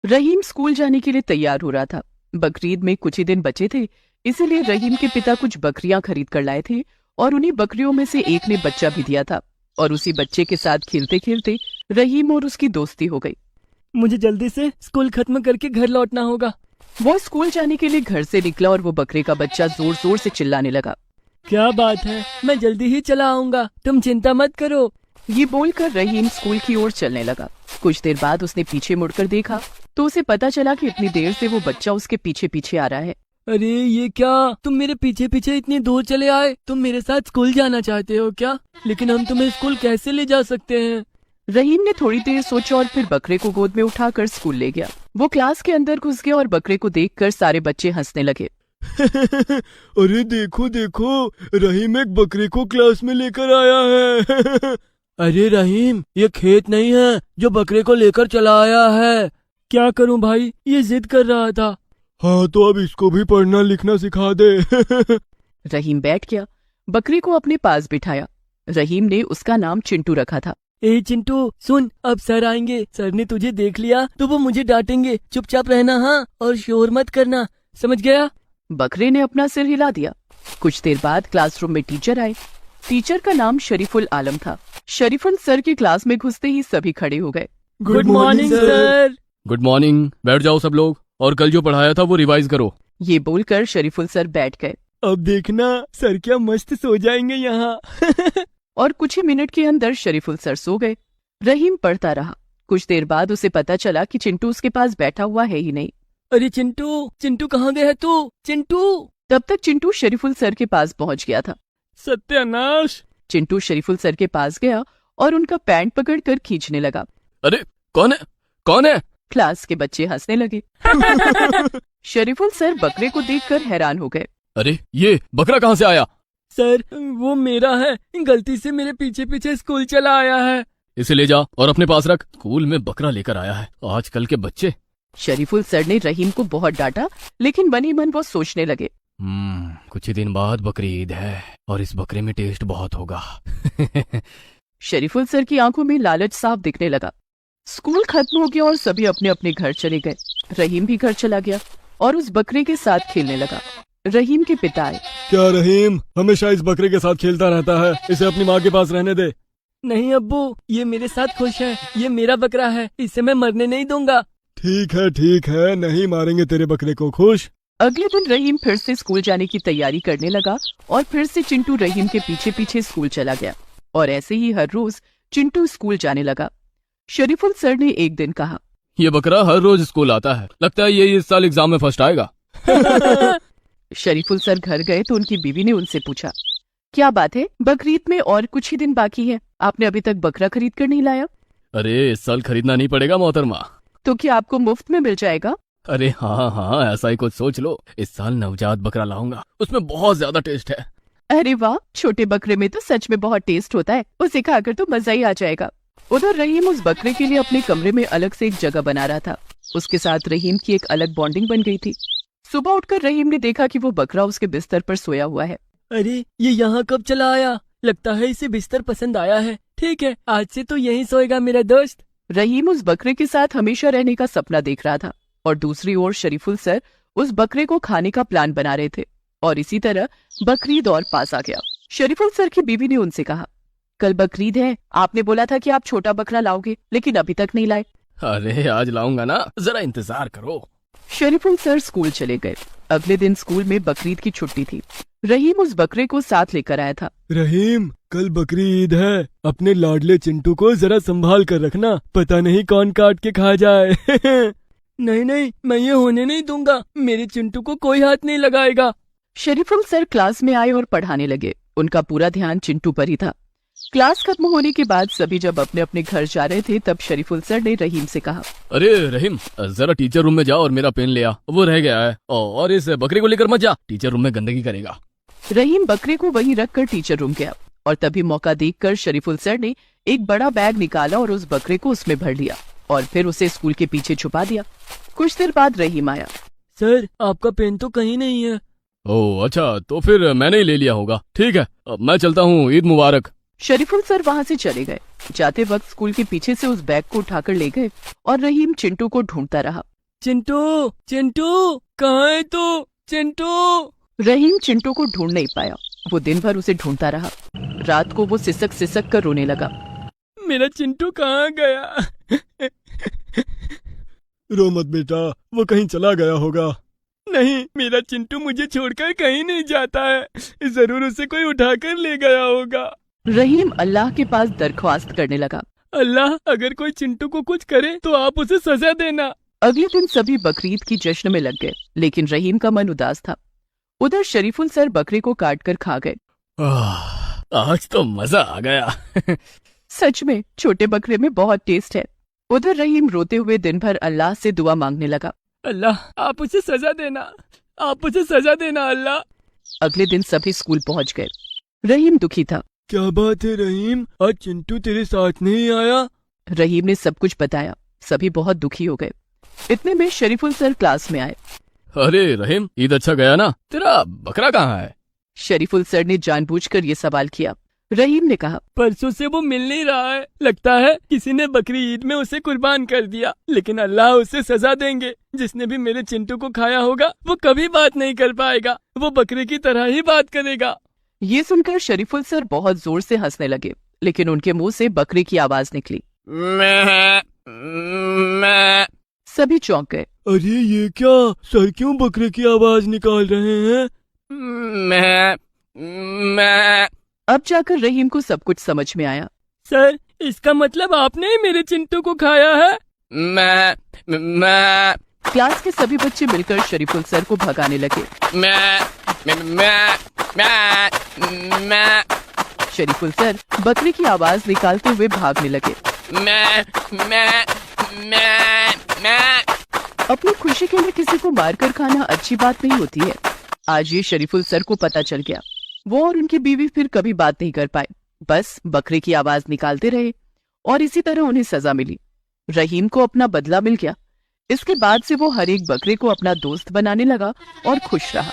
रहीम school जाने के लिए तैयार हो रहा था। बकरीद में कुछ ही दिन बचे थे, इसीलिए रहीम के पिता कुछ बकरियां खरीद कर लाए थे और उन्हीं बकरियों में से एक ने बच्चा भी दिया था। और उसी बच्चे के साथ खेलते खेलते रहीम और उसकी दोस्ती हो गई। मुझे जल्दी से स्कूल खत्म करके घर लौटना होगा। वो स्कूल जाने के लिए घर से निकला और वो बकरे का बच्चा जोर जोर से चिल्लाने लगा। क्या बात है, मैं जल्दी ही चला आऊंगा, तुम चिंता मत करो। ये बोलकर रहीम स्कूल की ओर चलने लगा। कुछ देर बाद उसने पीछे मुड़कर देखा तो उसे पता चला कि इतनी देर से वो बच्चा उसके पीछे पीछे आ रहा है। अरे ये क्या, तुम मेरे पीछे पीछे इतनी दूर चले आए? तुम मेरे साथ स्कूल जाना चाहते हो क्या? लेकिन हम तुम्हें स्कूल कैसे ले जा सकते हैं? रहीम ने थोड़ी देर सोचा और फिर बकरे को गोद में उठाकर स्कूल ले गया। वो क्लास के अंदर घुस गया और बकरे को देखकर सारे बच्चे हंसने लगे। अरे देखो देखो, रहीम एक बकरे को क्लास में लेकर आया है। अरे रहीम, ये खेत नहीं है जो बकरे को लेकर चला आया है। क्या करूं भाई, ये जिद कर रहा था। हाँ तो अब इसको भी पढ़ना लिखना सिखा दे। रहीम बैठ गया, बकरे को अपने पास बिठाया। रहीम ने उसका नाम चिंटू रखा था। ए चिंटू सुन, अब सर आएंगे, सर ने तुझे देख लिया तो वो मुझे डांटेंगे, चुपचाप रहना हाँ, और शोर मत करना, समझ गया? बकरे ने अपना सिर हिला दिया। कुछ देर बाद क्लासरूम में टीचर आए। टीचर का नाम शरीफुल आलम था। शरीफुल सर की क्लास में घुसते ही सभी खड़े हो गए। Good morning sir. Good morning, बैठ जाओ सब लोग और कल जो पढ़ाया था वो रिवाइज करो। ये बोलकर शरीफुल सर बैठ गए। अब देखना सर क्या मस्त सो जाएंगे यहाँ। और कुछ ही मिनट के अंदर शरीफुल सर सो गए। रहीम पढ़ता रहा। कुछ देर बाद उसे पता चला कि चिंटू उसके पास बैठा हुआ है ही नहीं। अरे चिंटू, चिंटू कहाँ गया है तू? चिंटू! तब तक चिंटू शरीफुल सर के पास पहुंच गया था। सत्यानाश! चिंटू शरीफुल सर के पास गया और उनका पैंट पकड़कर खींचने लगा। अरे कौन है, कौन है? क्लास के बच्चे हंसने लगे। शरीफुल सर बकरे को देखकर हैरान हो गए। अरे ये बकरा कहाँ से आया? सर वो मेरा है, गलती से मेरे पीछे पीछे स्कूल चला आया है। इसे ले जा और अपने पास रख। स्कूल में बकरा लेकर आया है, आजकल के बच्चे। शरीफुल सर ने रहीम को बहुत डांटा, लेकिन मन ही मन वो सोचने लगे। कुछ ही दिन बाद बकरीद है और इस बकरे में टेस्ट बहुत होगा। शरीफुल सर की आंखों में लालच साफ दिखने लगा। स्कूल खत्म हो गया और सभी अपने अपने घर चले गए। रहीम भी घर चला गया और उस बकरे के साथ खेलने लगा। रहीम के पिता आए। क्या रहीम हमेशा इस बकरे के साथ खेलता रहता है? इसे अपनी माँ के पास रहने दे। नहीं अब्बू, ये मेरे साथ खुश है, ये मेरा बकरा है, इसे मैं मरने नहीं दूंगा। ठीक है, नहीं मारेंगे तेरे बकरे को, खुश? अगले दिन रहीम फिर से स्कूल जाने की तैयारी करने लगा और फिर से चिंटू रहीम के पीछे पीछे स्कूल चला गया। और ऐसे ही हर रोज चिंटू स्कूल जाने लगा। शरीफुल सर ने एक दिन कहा, ये बकरा हर रोज स्कूल आता है, लगता है ये इस साल एग्जाम में फर्स्ट आएगा। शरीफुल सर घर गए तो उनकी बीवी ने उनसे पूछा, क्या बात है, बकरीद में और कुछ ही दिन बाकी है, आपने अभी तक बकरा खरीद कर नहीं लाया? अरे इस साल खरीदना नहीं पड़ेगा मोहतरमा। तो क्या आपको मुफ्त में मिल जाएगा? अरे हाँ, ऐसा ही कुछ सोच लो। इस साल नवजात बकरा लाऊंगा, उसमें बहुत ज्यादा टेस्ट है। अरे वाह, छोटे बकरे में तो सच में बहुत टेस्ट होता है, उसे खाकर तो मजा ही आ जाएगा। उधर रहीम उस बकरे के लिए अपने कमरे में अलग से एक जगह बना रहा था। उसके साथ रहीम की एक अलग बॉन्डिंग बन गई थी। सुबह उठकर रहीम ने देखा कि वो बकरा उसके बिस्तर पर सोया हुआ है। अरे ये यहाँ कब चला आया? लगता है इसे बिस्तर पसंद आया है। ठीक है, आज से तो यहीं सोएगा मेरा दोस्त। रहीम उस बकरे के साथ हमेशा रहने का सपना देख रहा था और दूसरी ओर शरीफुल सर उस बकरे को खाने का प्लान बना रहे थे। और इसी तरह बकरीद और पास आ गया। शरीफुल सर की बीवी ने उनसे कहा, कल बकरीद है, आपने बोला था कि आप छोटा बकरा लाओगे, लेकिन अभी तक नहीं लाए। अरे आज लाऊंगा ना, जरा इंतजार करो। शरीफुल सर स्कूल चले गए। अगले दिन स्कूल में बकरीद की छुट्टी थी। रहीम उस बकरे को साथ लेकर आया था। रहीम, कल बकरी ईद है, अपने लाडले चिंटू को जरा संभाल कर रखना, पता नहीं कौन काट के खा जाए। नहीं, मैं ये होने नहीं दूंगा, मेरे चिंटू को कोई हाथ नहीं लगाएगा। शरीफुल सर क्लास में आए और पढ़ाने लगे। उनका पूरा ध्यान चिंटू पर ही था। क्लास खत्म होने के बाद सभी जब अपने अपने घर जा रहे थे तब शरीफुल सर ने रहीम से कहा, अरे रहीम, जरा टीचर रूम में जा और मेरा पेन ले आ, वो रह गया है। और इस बकरे को लेकर मत जा, टीचर रूम में गंदगी करेगा। रहीम बकरे को वहीं रखकर टीचर रूम गया और तभी मौका देखकर शरीफुल सर ने एक बड़ा बैग निकाला और उस बकरे को उसमें भर लिया और फिर उसे स्कूल के पीछे छुपा दिया। कुछ देर बाद रहीम आया। सर आपका पेन तो कहीं नहीं है। ओह अच्छा, तो फिर मैंने ही ले लिया होगा। ठीक है, अब मैं चलता हूँ, ईद मुबारक। शरीफुल सर वहाँ से चले गए। जाते वक्त स्कूल के पीछे से उस बैग को उठाकर ले गए और रहीम चिंटू को ढूंढता रहा। चिंटू चिंटू कहाँ है तू? चिंटू। रहीम चिंटू को ढूंढ नहीं पाया। वो दिन भर उसे ढूंढता रहा। रात को वो सिसक सिसक कर रोने लगा। मेरा चिंटू कहाँ गया? रो मत बेटा, वो कहीं चला गया होगा। नहीं, मेरा चिंटू मुझे छोड़कर कहीं नहीं जाता है। जरूर उसे कोई उठाकर ले गया होगा। रहीम अल्लाह के पास दरख्वास्त करने लगा। अल्लाह, अगर कोई चिंटू को कुछ करे तो आप उसे सजा देना। अगले दिन सभी बकरीद की जश्न में लग गए, लेकिन रहीम का मन उदास था। उधर शरीफुल सर बकरे को काट कर खा गए। आज तो मजा आ गया। सच में छोटे बकरे में बहुत टेस्ट है। उधर रहीम रोते हुए दिन भर अल्लाह से दुआ मांगने लगा। अल्लाह, आप उसे सजा देना, आप उसे सजा देना अल्लाह। अगले दिन सभी स्कूल पहुंच गए। रहीम दुखी था। क्या बात है रहीम, आज चिंटू तेरे साथ नहीं आया? रहीम ने सब कुछ बताया। सभी बहुत दुखी हो गए। इतने में शरीफुल सर क्लास में आए। अरे रहीम, ईद अच्छा गया ना? तेरा बकरा कहाँ है? शरीफुल सर ने जानबूझकर ये सवाल किया। रहीम ने कहा, परसों से वो मिल नहीं रहा है। लगता है किसी ने बकरी ईद में उसे कुर्बान कर दिया। लेकिन अल्लाह उसे सजा देंगे। जिसने भी मेरे चिंटू को खाया होगा वो कभी बात नहीं कर पाएगा। वो बकरे की तरह ही बात करेगा। ये सुनकर शरीफुल सर बहुत जोर से हंसने लगे, लेकिन उनके मुंह से बकरे की आवाज निकली। मैं सभी चौंक गए। अरे ये क्या, सर क्यों बकरे की आवाज निकाल रहे हैं? मैं अब जाकर रहीम को सब कुछ समझ में आया। सर, इसका मतलब आपने ही मेरे चिंटू को खाया है? मैं क्लास के सभी बच्चे मिलकर शरीफुल सर को भगाने लगे। मैं शरीफुल सर बकरे की आवाज निकालते हुए भागने लगे। अपनी खुशी के लिए किसी को मारकर खाना अच्छी बात नहीं होती है। आज ये शरीफुल सर को पता चल गया। वो और उनकी बीवी फिर कभी बात नहीं कर पाए, बस बकरे की आवाज निकालते रहे और इसी तरह उन्हें सजा मिली। रहीम को अपना बदला मिल गया। इसके बाद से वो हर एक बकरे को अपना दोस्त बनाने लगा और खुश रहा।